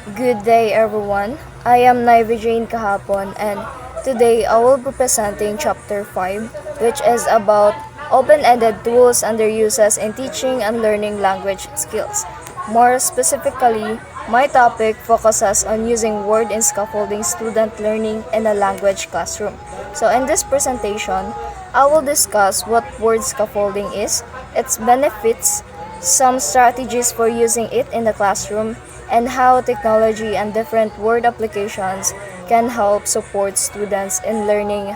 Good day everyone. I am Naive Jane Kahapon and today I will be presenting chapter 5 which is about open-ended tools and their uses in teaching and learning language skills. More specifically, my topic focuses on using word in scaffolding student learning in a language classroom. So in this presentation, I will discuss what word scaffolding is, its benefits, some strategies for using it in the classroom, and how technology and different word applications can help support students in learning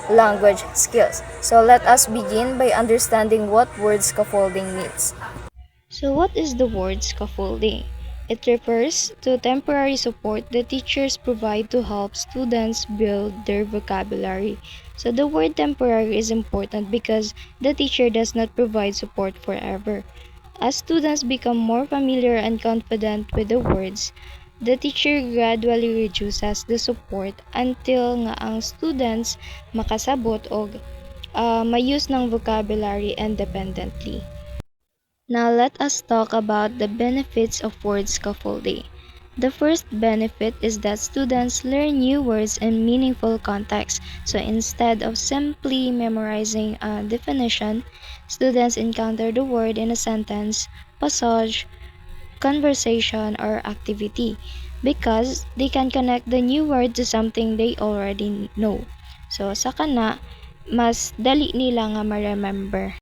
language skills. So let us begin by understanding what word scaffolding means. So, what is the word scaffolding? It refers to temporary support that teachers provide to help students build their vocabulary. So, the word temporary is important because the teacher does not provide support forever. As students become more familiar and confident with the words, the teacher gradually reduces the support until nga ang students makasabot o mayuse ng vocabulary independently. Now let us talk about the benefits of word scaffolding. The first benefit is that students learn new words in meaningful context. So instead of simply memorizing a definition, students encounter the word in a sentence, passage, conversation, or activity because they can connect the new word to something they already know. So sa kana, mas dali nila nga ma-remember.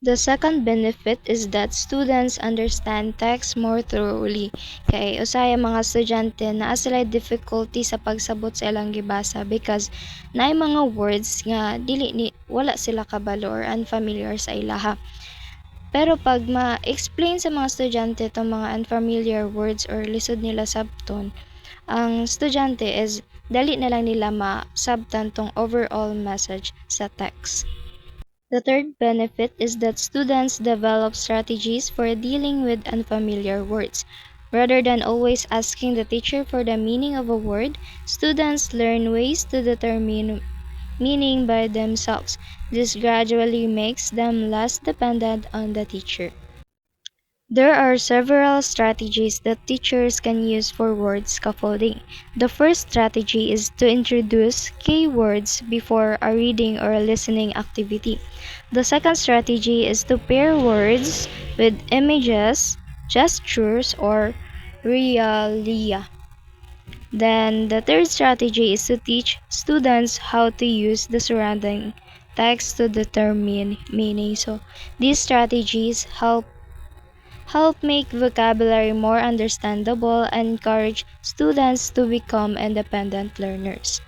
The second benefit is that students understand text more thoroughly. Kay usaya mga estudyante naa sila difficulty sa pagsabot sa ilang gibasa because naay mga words nga dili ni wala sila kabalo or unfamiliar sa ilaha. Pero pag ma-explain sa mga estudyante itong mga unfamiliar words or lisod nila sabton, ang estudyante is dali na lang nila ma-sabtan tong overall message sa text. The third benefit is that students develop strategies for dealing with unfamiliar words. Rather than always asking the teacher for the meaning of a word, students learn ways to determine meaning by themselves. This gradually makes them less dependent on the teacher. There are several strategies that teachers can use for word scaffolding. The first strategy is to introduce keywords before a reading or a listening activity. The second strategy is to pair words with images, gestures, or realia. Then the third strategy is to teach students how to use the surrounding text to determine meaning. So these strategies help make vocabulary more understandable and encourage students to become independent learners.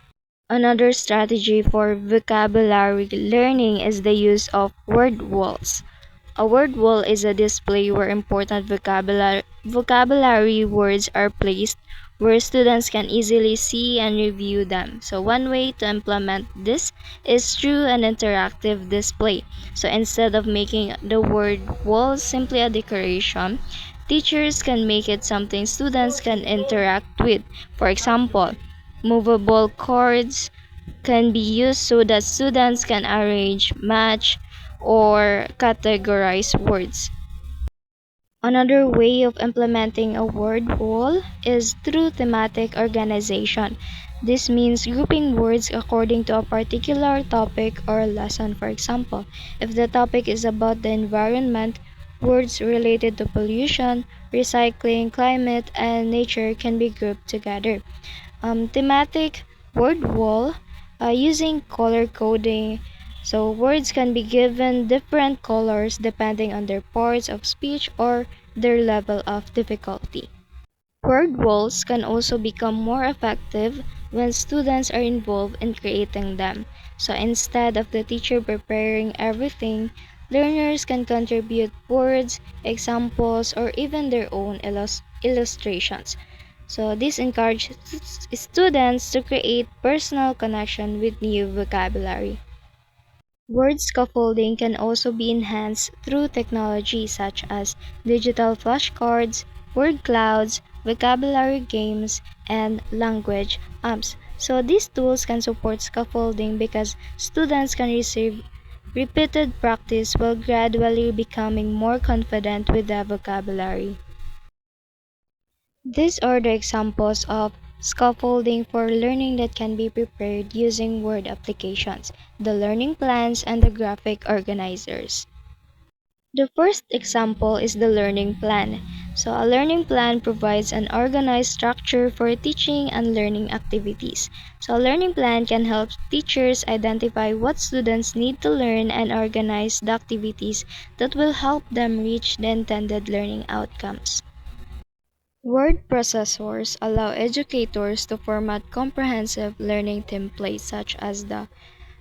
Another strategy for vocabulary learning is the use of word walls. A word wall is a display where important vocabulary words are placed where students can easily see and review them. So one way to implement this is through an interactive display. So instead of making the word wall simply a decoration, teachers can make it something students can interact with. For example, movable cards can be used so that students can arrange, match, or categorize words. Another way of implementing a word wall is through thematic organization. This means grouping words according to a particular topic or lesson. For example, if the topic is about the environment, words related to pollution, recycling, climate, and nature can be grouped together. Thematic word wall using color coding. So words can be given different colors depending on their parts of speech or their level of difficulty. Word walls can also become more effective when students are involved in creating them. So instead of the teacher preparing everything, learners can contribute words, examples, or even their own illustrations. So this encourages students to create personal connection with new vocabulary. Word scaffolding can also be enhanced through technology such as digital flashcards, word clouds, vocabulary games, and language apps. So these tools can support scaffolding because students can receive repeated practice while gradually becoming more confident with the vocabulary. These are the examples of scaffolding for learning that can be prepared using word applications, the learning plans, and the graphic organizers. The first example is the learning plan. So, a learning plan provides an organized structure for teaching and learning activities. So, a learning plan can help teachers identify what students need to learn and organize the activities that will help them reach the intended learning outcomes. Word processors allow educators to format comprehensive learning templates such as the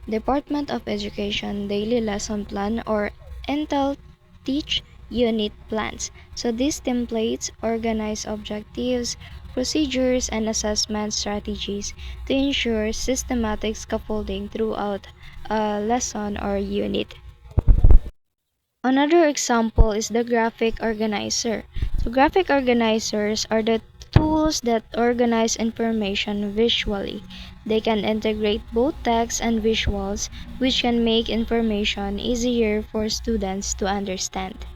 Department of Education Daily Lesson Plan or Intel Teach Unit Plans. So these templates organize objectives, procedures, and assessment strategies to ensure systematic scaffolding throughout a lesson or unit. Another example is the graphic organizer. So graphic organizers are the tools that organize information visually. They can integrate both text and visuals, which can make information easier for students to understand.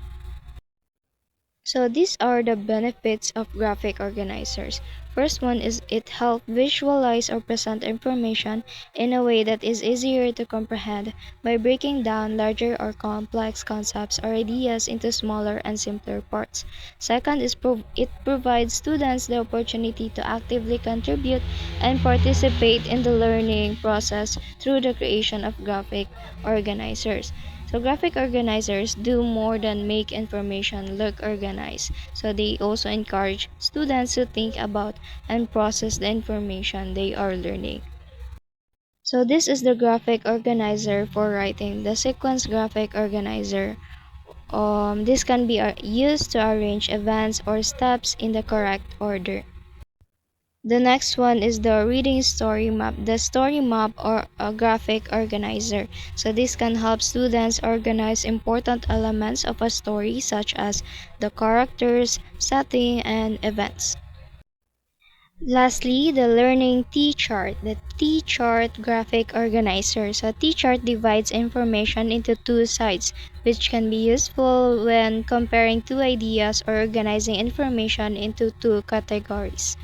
So these are the benefits of graphic organizers. First one is it helps visualize or present information in a way that is easier to comprehend by breaking down larger or complex concepts or ideas into smaller and simpler parts. Second is it provides students the opportunity to actively contribute and participate in the learning process through the creation of graphic organizers. So graphic organizers do more than make information look organized. So they also encourage students to think about and process the information they are learning. So this is the graphic organizer for writing. The sequence graphic organizer. This can be used to arrange events or steps in the correct order. The next one is the reading story map. The story map or a graphic organizer. So this can help students organize important elements of a story such as the characters, setting, and events. Lastly, the learning T-chart. The T-chart graphic organizer. So T-chart divides information into two sides, which can be useful when comparing two ideas or organizing information into two categories.